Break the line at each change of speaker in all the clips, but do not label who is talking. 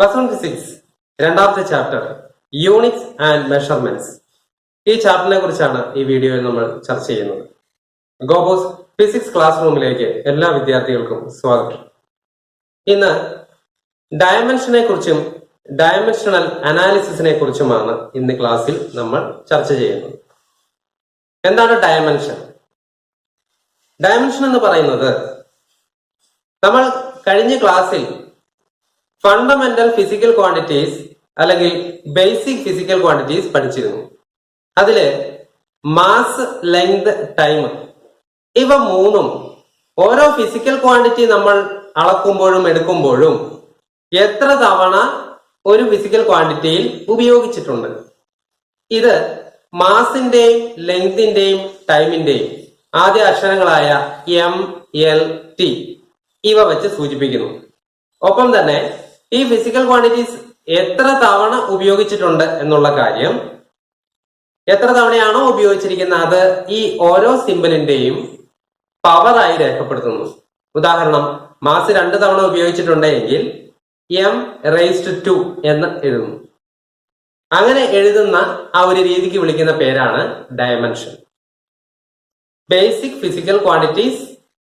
Plus 1 Physics, രണ്ടാമത്തെ chapter units and measurements. ഈ ചാപ്റ്ററിനെ കുറിച്ചാണ് ഈ വീഡിയോയിൽ നമ്മൾ ചർച്ച ചെയ്യുന്നത്. ഗോബോസ് ഫിസിക്സ് ക്ലാസ് റൂമിലേക്ക് എല്ലാ വിദ്യാർത്ഥികൾക്കും സ്വാഗതം. ഇന്ന് ഡയമെൻഷനെ കുറിച്ചും ഡയമെൻഷണൽ അനാലിസിസിനെ കുറിച്ചുമാണ് ഇന്ന് ക്ലാസ്സിൽ നമ്മൾ ചർച്ച ചെയ്യുന്നത്. എന്താണ് ഡയമെൻഷൻ? ഡയമെൻഷൻ എന്ന് പറയുന്നത് നമ്മൾ കഴിഞ്ഞ ക്ലാസ്സിൽ ഫണ്ടമെന്റൽ ഫിസിക്കൽ ക്വാണ്ടിറ്റീസ് അല്ലെങ്കിൽ ബേസിക് ഫിസിക്കൽ ക്വാണ്ടിറ്റീസ് പഠിച്ചിരുന്നു. അതില് മാസ്, ലെങ്ത്, ടൈം ഇവ മൂന്നും ഓരോ ഫിസിക്കൽ ക്വാണ്ടിറ്റി നമ്മൾ അളക്കുമ്പോഴും എടുക്കുമ്പോഴും എത്ര തവണ ഒരു ഫിസിക്കൽ ക്വാണ്ടിറ്റിയിൽ ഉപയോഗിച്ചിട്ടുണ്ട്. ഇത് മാസിന്റെയും ലെങ്തിന്റെയും ടൈമിന്റെയും ആദ്യ അക്ഷരങ്ങളായ എം, എൽ, ടി ഇവ വെച്ച് സൂചിപ്പിക്കുന്നു. ഒപ്പം തന്നെ ഈ ഫിസിക്കൽ ക്വാണ്ടിറ്റീസ് എത്ര തവണ ഉപയോഗിച്ചിട്ടുണ്ട് എന്നുള്ള കാര്യം, എത്ര തവണയാണോ ഉപയോഗിച്ചിരിക്കുന്നത് അത് ഈ ഓരോ സിംബലിന്റെയും പവറായി രേഖപ്പെടുത്തുന്നു. ഉദാഹരണം, മാസ് 2 തവണ ഉപയോഗിച്ചിട്ടുണ്ടെങ്കിൽ എം റേസ്ഡ് 2 എന്ന് എഴുതുന്നു. അങ്ങനെ എഴുതുന്ന ആ ഒരു രീതിക്ക് വിളിക്കുന്ന പേരാണ് ഡയമെൻഷൻ. ബേസിക് ഫിസിക്കൽ ക്വാണ്ടിറ്റീസ്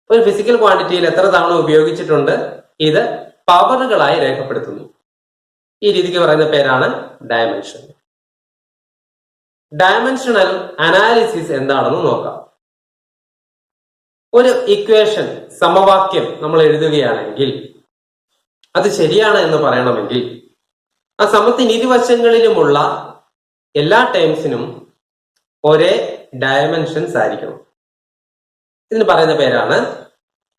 ഒരു ഫിസിക്കൽ ക്വാണ്ടിറ്റിയിൽ എത്ര തവണ ഉപയോഗിച്ചിട്ടുണ്ട് ഇത് പവറുകളായി രേഖപ്പെടുത്തുന്നു. ഈ രീതിക്ക് പറയുന്ന പേരാണ് ഡയമെൻഷൻ. ഡയമെൻഷണൽ അനാലിസിസ് എന്താണെന്ന് നോക്കാം. ഒരു ഇക്വേഷൻ, സമവാക്യം നമ്മൾ എഴുതുകയാണെങ്കിൽ അത് ശരിയാണ് എന്ന് പറയണമെങ്കിൽ ആ സമത്തിന് ഇരുവശങ്ങളിലുമുള്ള എല്ലാ ടേംസിനും ഒരേ ഡയമെൻഷൻസ് ആയിരിക്കണം. ഇതിന് പറയുന്ന പേരാണ്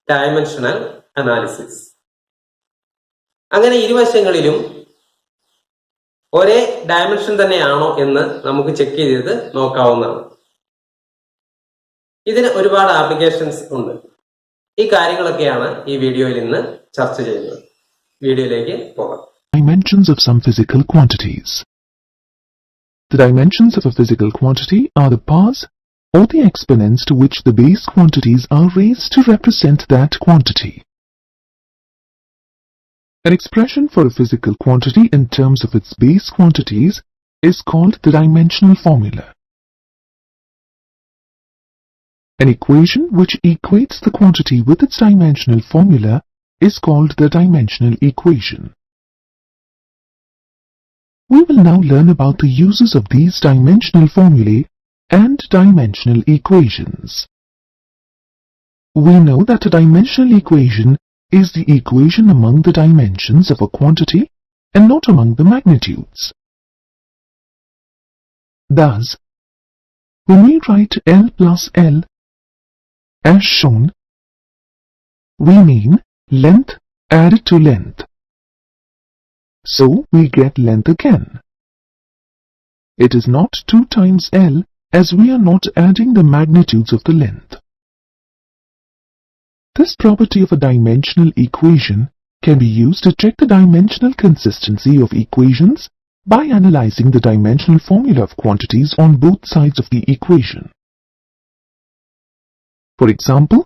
ഡയമെൻഷണൽ അനാലിസിസ്. അങ്ങനെ ഇരുവശങ്ങളിലും ഒരേ ഡയമെൻഷൻ തന്നെയാണോ എന്ന് നമുക്ക് ചെക്ക് ചെയ്ത് നോക്കാവുന്നതാണ്. ഇതിന് ഒരുപാട് ആപ്ലിക്കേഷൻസ് ഉണ്ട്. ഈ കാര്യങ്ങളൊക്കെയാണ് ഈ വീഡിയോയിൽ ഇന്ന് ചർച്ച ചെയ്യുന്നത്. വീഡിയോയിലേക്ക് പോകാം.
Dimensions of some physical quantities. The dimensions of a physical quantity are the powers or the exponents to which the base quantities are raised to represent that quantity. An expression for a physical quantity in terms of its base quantities is called the dimensional formula. An equation which equates the quantity with its dimensional formula is called the dimensional equation. We will now learn about the uses of these dimensional formulae and dimensional equations. We know that a dimensional equation is the equation among the dimensions of a quantity and not among the magnitudes. Thus, when we write L plus L as shown, we mean length added to length. So we get length again. It is not 2 times L as we are not adding the magnitudes of the length. This property of a dimensional equation can be used to check the dimensional consistency of equations by analyzing the dimensional formula of quantities on both sides of the equation. For example,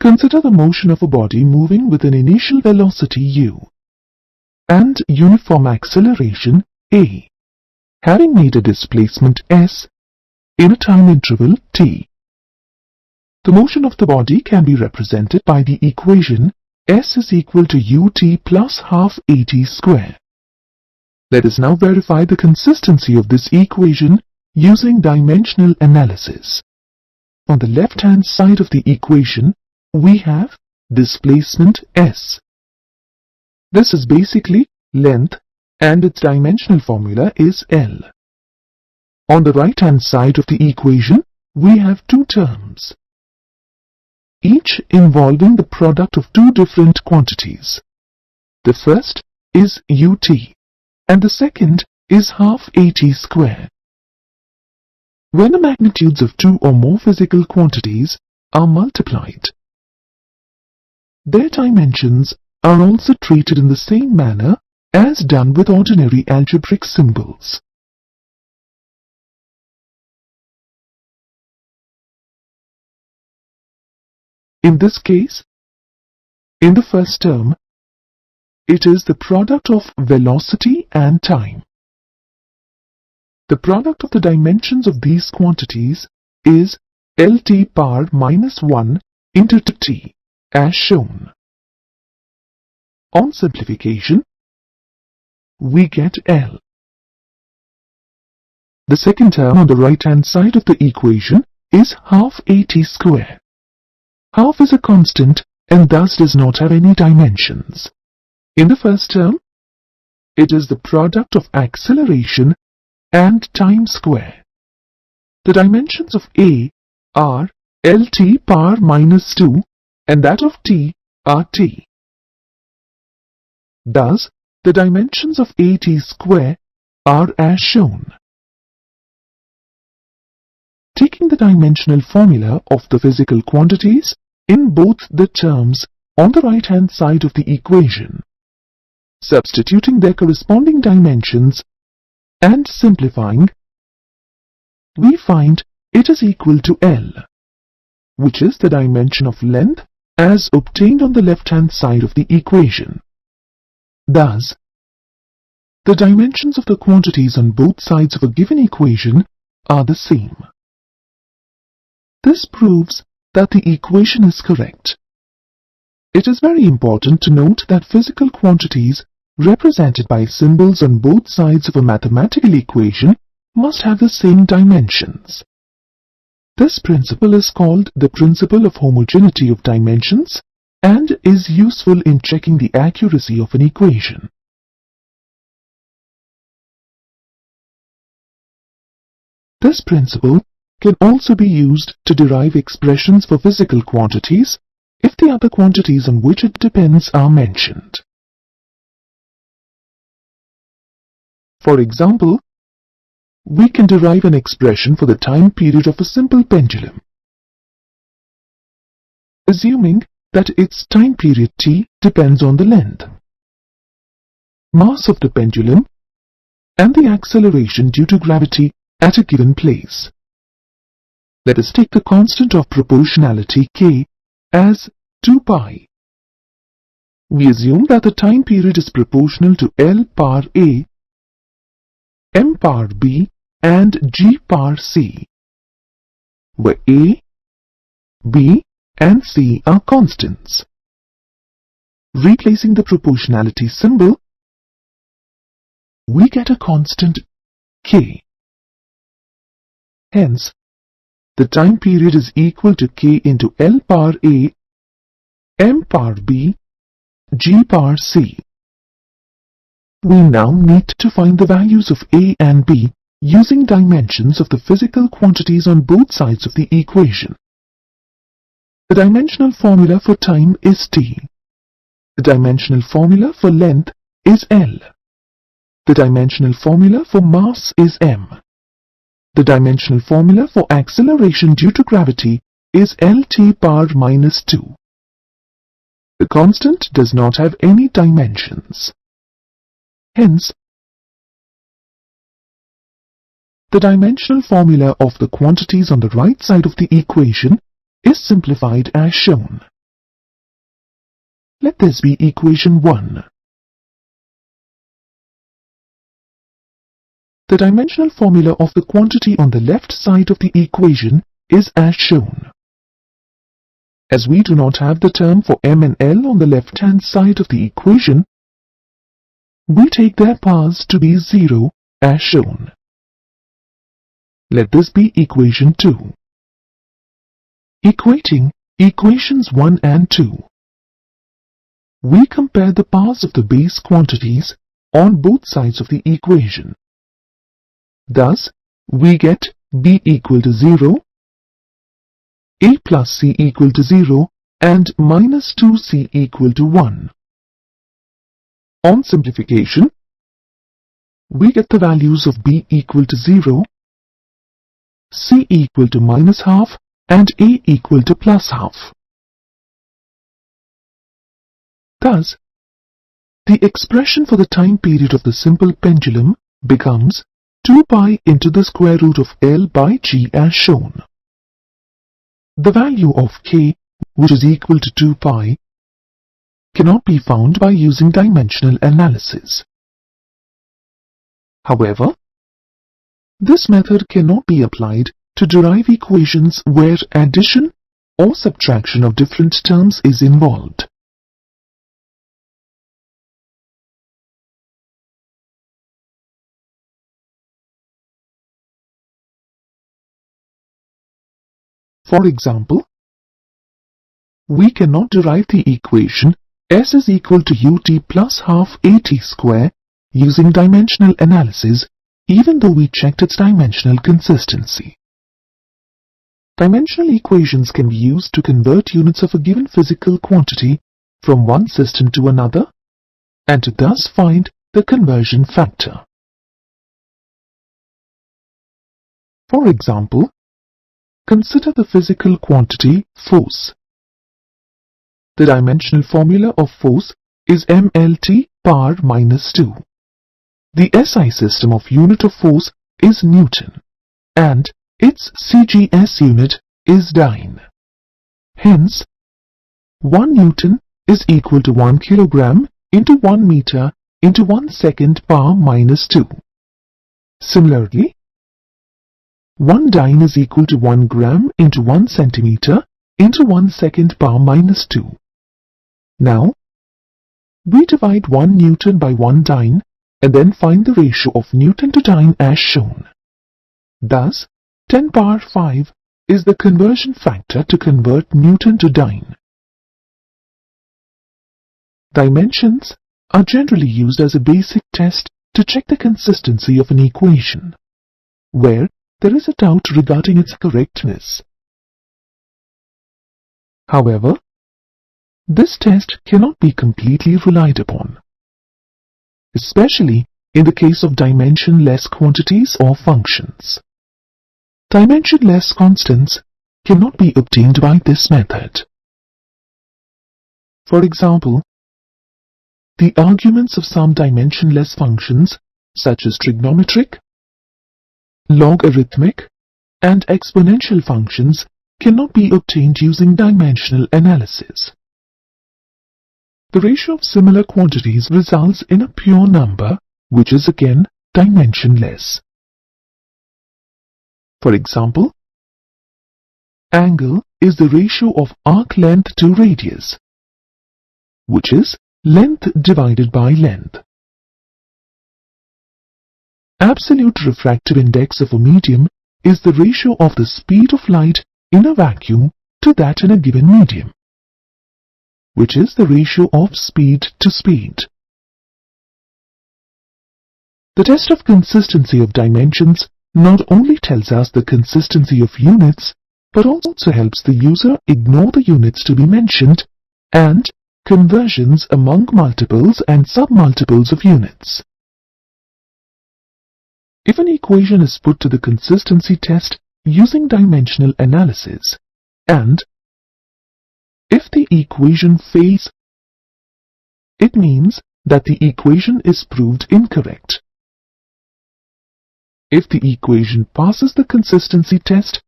consider the motion of a body moving with an initial velocity u and uniform acceleration a, having made a displacement s in a time interval t. The motion of the body can be represented by the equation s is equal to ut plus half at square. Let us now verify the consistency of this equation using dimensional analysis. On the left-hand side of the equation, we have displacement s. This is basically length and its dimensional formula is L. On the right-hand side of the equation, we have two terms, each involving the product of two different quantities. The first is ut and the second is half at square. When the magnitudes of two or more physical quantities are multiplied, their dimensions are also treated in the same manner as done with ordinary algebraic symbols. In this case, in the first term, it is the product of velocity and time. The product of the dimensions of these quantities is Lt power minus 1 into t, as shown. On simplification, we get L. The second term on the right-hand side of the equation is half at square. Half is a constant and thus does not have any dimensions. In the first term, it is the product of acceleration and time square. The dimensions of A are Lt power minus 2 and that of t are t. Thus, the dimensions of at square are as shown. Taking the dimensional formula of the physical quantities in both the terms on the right-hand side of the equation, substituting their corresponding dimensions and simplifying, we find it is equal to L, which is the dimension of length as obtained on the left-hand side of the equation. Thus, the dimensions of the quantities on both sides of a given equation are the same. This proves that the equation is correct. It is very important to note that physical quantities represented by symbols on both sides of a mathematical equation must have the same dimensions. This principle is called the principle of homogeneity of dimensions and is useful in checking the accuracy of an equation. This principle can also be used to derive expressions for physical quantities if the other quantities on which it depends are mentioned. For example, we can derive an expression for the time period of a simple pendulum, assuming that its time period t depends on the length, mass of the pendulum, and the acceleration due to gravity at a given place. Let us take the constant of proportionality k as 2 pi. We assume that the time period is proportional to L power A, M power B, and G power C, where A, B, and C are constants. Replacing the proportionality symbol, we get a constant k. Hence, the time period is equal to k into L power A, M power B, G power C. We now need to find the values of A and B using dimensions of the physical quantities on both sides of the equation. The dimensional formula for time is T. The dimensional formula for length is L. The dimensional formula for mass is M. The dimensional formula for acceleration due to gravity is Lt power minus 2. The constant does not have any dimensions. Hence, the dimensional formula of the quantities on the right side of the equation is simplified as shown. Let this be equation 1. The dimensional formula of the quantity on the left side of the equation is as shown. As we do not have the term for M and L on the left-hand side of the equation, we take their powers to be 0 as shown. Let this be equation 2. Equating equations 1 and 2. We compare the powers of the base quantities on both sides of the equation. Thus, we get B equal to 0, A plus C equal to 0, and minus 2C equal to 1. On simplification, we get the values of B equal to 0, C equal to minus half, and A equal to plus half. Thus, the expression for the time period of the simple pendulum becomes 2 pi into the square root of L by G as shown. The value of k, which is equal to 2 pi, cannot be found by using dimensional analysis. However, this method cannot be applied to derive equations where addition or subtraction of different terms is involved. For example, we cannot derive the equation S is equal to ut plus half at square using dimensional analysis, even though we checked its dimensional consistency. Dimensional equations can be used to convert units of a given physical quantity from one system to another, and to thus find the conversion factor. For example, consider the physical quantity force. The dimensional formula of force is mLT power minus 2. The SI system of unit of force is Newton, and its CGS unit is dyne. Hence, 1 Newton is equal to 1 kilogram into 1 meter into 1 second power minus 2. Similarly, 1 dyne is equal to 1 gram into 1 centimeter into 1 second power minus 2. Now, we divide 1 Newton by 1 dyne and then find the ratio of Newton to dyne as shown. Thus, 10 power 5 is the conversion factor to convert Newton to dyne. Dimensions are generally used as a basic test to check the consistency of an equation, where there is a doubt regarding its correctness. However, this test cannot be completely relied upon, especially in the case of dimensionless quantities or functions. Dimensionless constants cannot be obtained by this method. For example, the arguments of some dimensionless functions such as trigonometric, logarithmic, and exponential functions cannot be obtained using dimensional analysis. The ratio of similar quantities results in a pure number, which is again dimensionless. For example, angle is the ratio of arc length to radius, which is length divided by length. Absolute refractive index of a medium is the ratio of the speed of light in a vacuum to that in a given medium, which is the ratio of speed to speed. The test of consistency of dimensions not only tells us the consistency of units, but also helps the user ignore the units to be mentioned and conversions among multiples and submultiples of units. If an equation is put to the consistency test using dimensional analysis, and if the equation fails, it means that the equation is proved incorrect. If the equation passes the consistency test,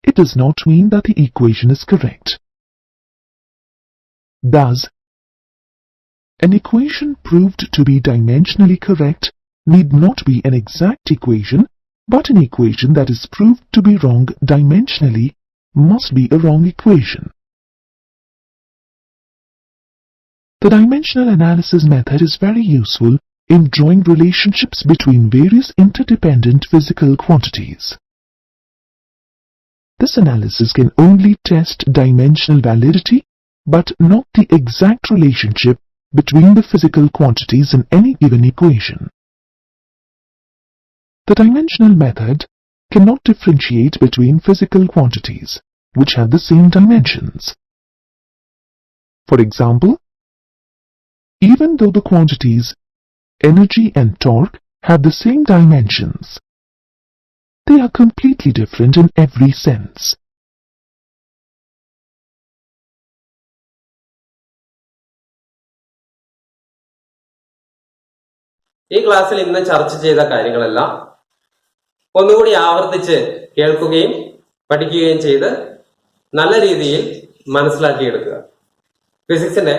it does not mean that the equation is correct. Thus, an equation proved to be dimensionally correct need not be an exact equation, but an equation that is proved to be wrong dimensionally must be a wrong equation. The dimensional analysis method is very useful in drawing relationships between various interdependent physical quantities. This analysis can only test dimensional validity, but not the exact relationship between the physical quantities in any given equation. The dimensional method cannot differentiate between physical quantities which have the same dimensions. For example, even though the quantities energy and torque have the same dimensions, they are completely different in every sense.
ഈ ക്ലാസ്സിൽ ഇന്ന് ചർച്ച ചെയ്ത കാര്യങ്ങളെല്ലാം ഒന്നുകൂടി ആവർത്തിച്ച് കേൾക്കുകയും പഠിക്കുകയും ചെയ്ത് നല്ല രീതിയിൽ മനസ്സിലാക്കിയെടുക്കുക. ഫിസിക്സിന്റെ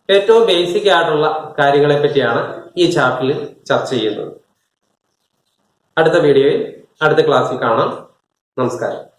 ഏറ്റവും ബേസിക് ആയിട്ടുള്ള കാര്യങ്ങളെ പറ്റിയാണ് ഈ ചാപ്റ്ററിൽ ചർച്ച ചെയ്യുന്നത്. അടുത്ത വീഡിയോയിൽ അടുത്ത ക്ലാസ്സിൽ കാണാം. നമസ്കാരം.